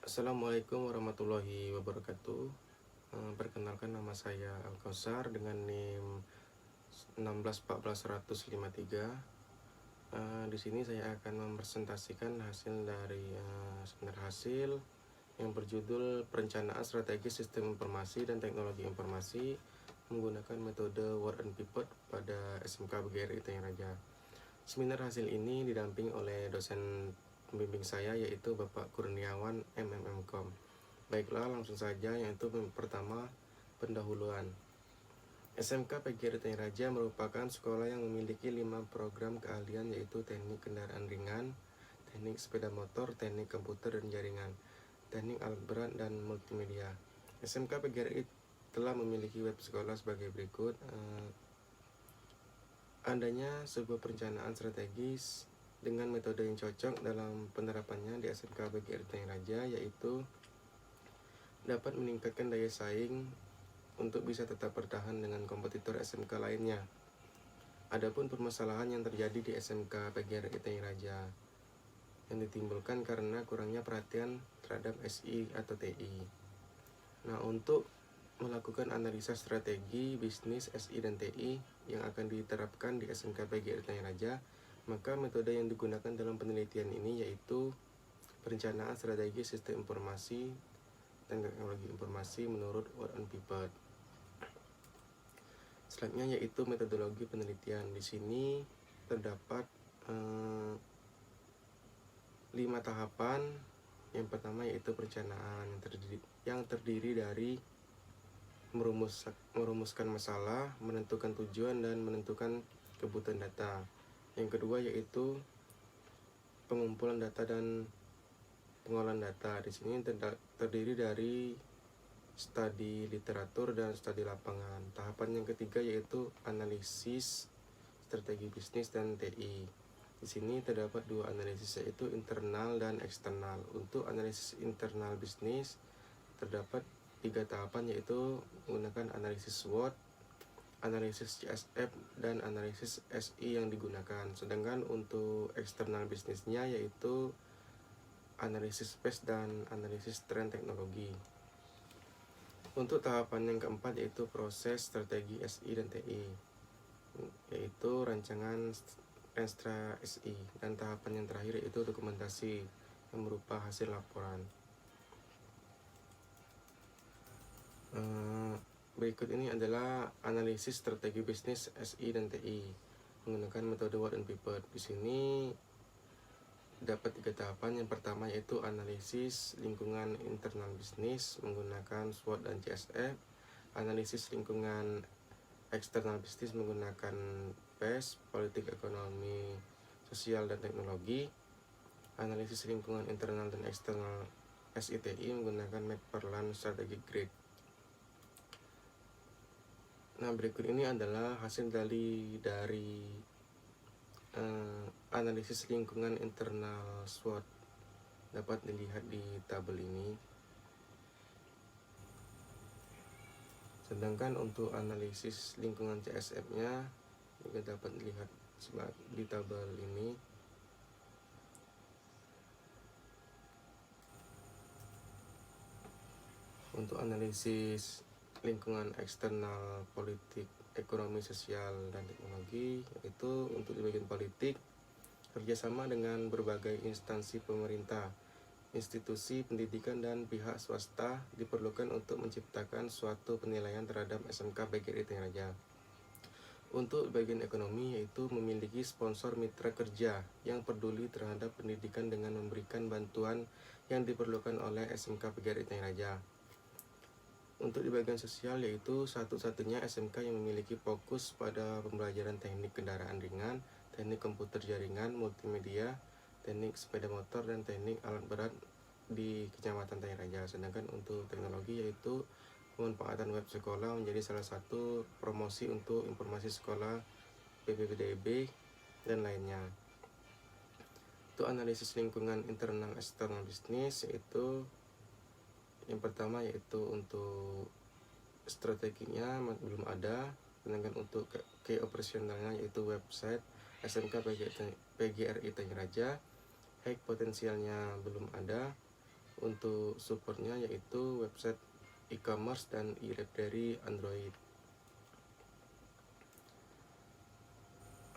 Assalamualaikum warahmatullahi wabarakatuh. Perkenalkan, nama saya Al-Kausar dengan NIM 161453. Di sini saya akan mempresentasikan hasil dari seminar hasil yang berjudul Perencanaan Strategi Sistem Informasi dan Teknologi Informasi menggunakan metode Word and Pivot pada SMK BGRI Tanjung Raja. Seminar hasil ini didampingi oleh dosen pembimbing saya, yaitu Bapak Kurniawan MMM.Com. Baiklah, langsung saja, yaitu pertama, pendahuluan. SMK PGRI Tanjung Raja merupakan sekolah yang memiliki 5 program keahlian, yaitu teknik kendaraan ringan, teknik sepeda motor, teknik komputer dan jaringan, teknik alat berat, dan multimedia. SMK PGRI telah memiliki web sekolah sebagai berikut. Adanya sebuah perencanaan strategis dengan metode yang cocok dalam penerapannya di SMK PGRI Tanjung Raja, yaitu dapat meningkatkan daya saing untuk bisa tetap bertahan dengan kompetitor SMK lainnya. Adapun permasalahan yang terjadi di SMK PGRI Tanjung Raja yang ditimbulkan karena kurangnya perhatian terhadap SI atau TI. Nah, untuk melakukan analisa strategi bisnis SI dan TI yang akan diterapkan di SMK PGRI Tanjung Raja, maka metode yang digunakan dalam penelitian ini yaitu perencanaan strategi sistem informasi dan teknologi informasi menurut Word and Pivot. Selanjutnya yaitu metodologi penelitian. Di sini terdapat 5 tahapan. Yang pertama yaitu perencanaan yang terdiri dari merumuskan masalah, menentukan tujuan, dan menentukan kebutuhan data. Yang kedua yaitu pengumpulan data dan pengolahan data. Di sini terdiri dari studi literatur dan studi lapangan. Tahapan yang ketiga yaitu analisis strategi bisnis dan TI. Di sini terdapat 2 analisis, yaitu internal dan eksternal. Untuk analisis internal bisnis terdapat 3 tahapan, yaitu menggunakan analisis SWOT, analisis CSF, dan analisis SI yang digunakan. Sedangkan untuk eksternal bisnisnya yaitu analisis space dan analisis tren teknologi. Untuk tahapan yang keempat yaitu proses strategi SI dan TI, yaitu rancangan Renstra SI, dan tahapan yang terakhir yaitu dokumentasi yang berupa hasil laporan. Berikut ini adalah analisis strategi bisnis SI dan TI menggunakan metode Word and Pivot. Di sini dapat 3 tahapan. Yang pertama yaitu analisis lingkungan internal bisnis menggunakan SWOT dan CSF, analisis lingkungan eksternal bisnis menggunakan PES, politik ekonomi sosial dan teknologi, analisis lingkungan internal dan eksternal SITI menggunakan McFarland Strategic Grid. Nah, berikut ini adalah hasil dari analisis lingkungan internal SWOT. Dapat dilihat di tabel ini. Sedangkan untuk analisis lingkungan CSF-nya juga dapat dilihat di tabel ini. Untuk analisis lingkungan eksternal politik, ekonomi, sosial, dan teknologi, yaitu untuk di bagian politik, kerjasama dengan berbagai instansi pemerintah, institusi pendidikan, dan pihak swasta diperlukan untuk menciptakan suatu penilaian terhadap SMK PGRI Tanjung Raja. Untuk bagian ekonomi yaitu memiliki sponsor mitra kerja yang peduli terhadap pendidikan dengan memberikan bantuan yang diperlukan oleh SMK PGRI Tanjung Raja. Untuk di bagian sosial yaitu satu-satunya SMK yang memiliki fokus pada pembelajaran teknik kendaraan ringan, teknik komputer jaringan, multimedia, teknik sepeda motor, dan teknik alat berat di Kecamatan Tanjung Raja. Sedangkan untuk teknologi yaitu pemanfaatan web sekolah menjadi salah satu promosi untuk informasi sekolah, PPDB, dan lainnya. Untuk analisis lingkungan internal eksternal bisnis yaitu yang pertama yaitu untuk strateginya belum ada, sedangkan untuk key operasionalnya yaitu website SMK PGRI Tanjung Raja, hack potensialnya belum ada, untuk supportnya yaitu website e-commerce dan e-library Android.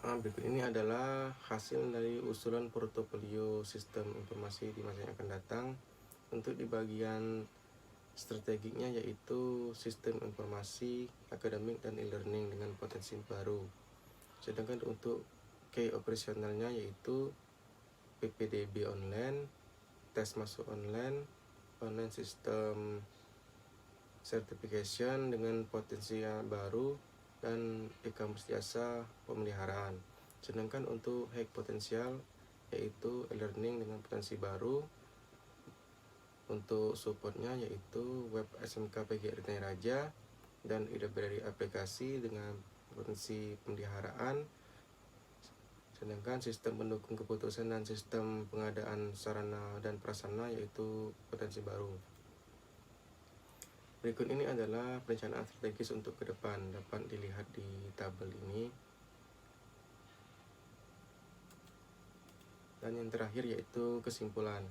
Berikut ini adalah hasil dari usulan portofolio sistem informasi di masa yang akan datang. Untuk di bagian strategiknya yaitu sistem informasi, akademik, dan e-learning dengan potensi baru. Sedangkan untuk key operasionalnya yaitu PPDB online, tes masuk online, online sistem certification dengan potensi yang baru, dan e-commerce jasa pemeliharaan. Sedangkan untuk high potensial yaitu e-learning dengan potensi baru. Untuk supportnya yaitu web SMK PGRI Tani Raja dan e-library aplikasi dengan potensi pemeliharaan. Sedangkan sistem pendukung keputusan dan sistem pengadaan sarana dan prasarana yaitu potensi baru. Berikut ini adalah perencanaan strategis untuk ke depan, dapat dilihat di tabel ini. Dan yang terakhir yaitu kesimpulan.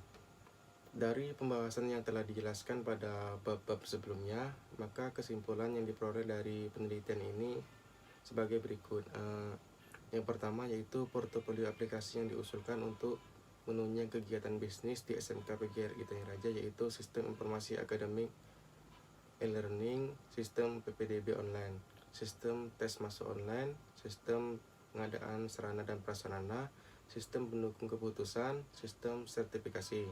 Dari pembahasan yang telah dijelaskan pada bab-bab sebelumnya, maka kesimpulan yang diperoleh dari penelitian ini sebagai berikut. Yang pertama yaitu portofolio aplikasi yang diusulkan untuk menunjang kegiatan bisnis di SMK PGRI Tani Raja yaitu sistem informasi akademik e-learning, sistem PPDB online, sistem tes masuk online, sistem pengadaan sarana dan prasarana, sistem pendukung keputusan, sistem sertifikasi.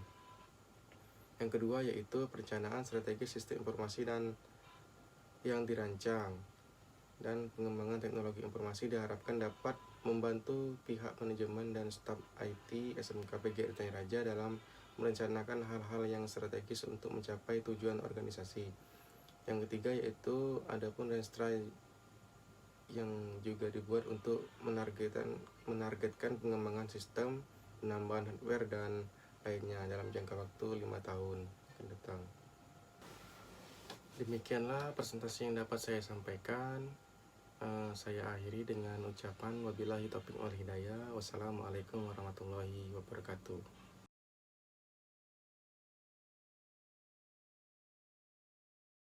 Yang kedua yaitu perencanaan strategi sistem informasi dan yang dirancang, dan pengembangan teknologi informasi diharapkan dapat membantu pihak manajemen dan staf IT SMK PGRI Tani Raja dalam merencanakan hal-hal yang strategis untuk mencapai tujuan organisasi. Yang ketiga yaitu adapun Renstra yang juga dibuat untuk menargetkan pengembangan sistem, penambahan hardware dan lainnya dalam jangka waktu 5 tahun akan datang. Demikianlah presentasi yang dapat saya sampaikan. Saya akhiri dengan ucapan wabillahi taufiq wal hidayah. Wassalamualaikum warahmatullahi wabarakatuh.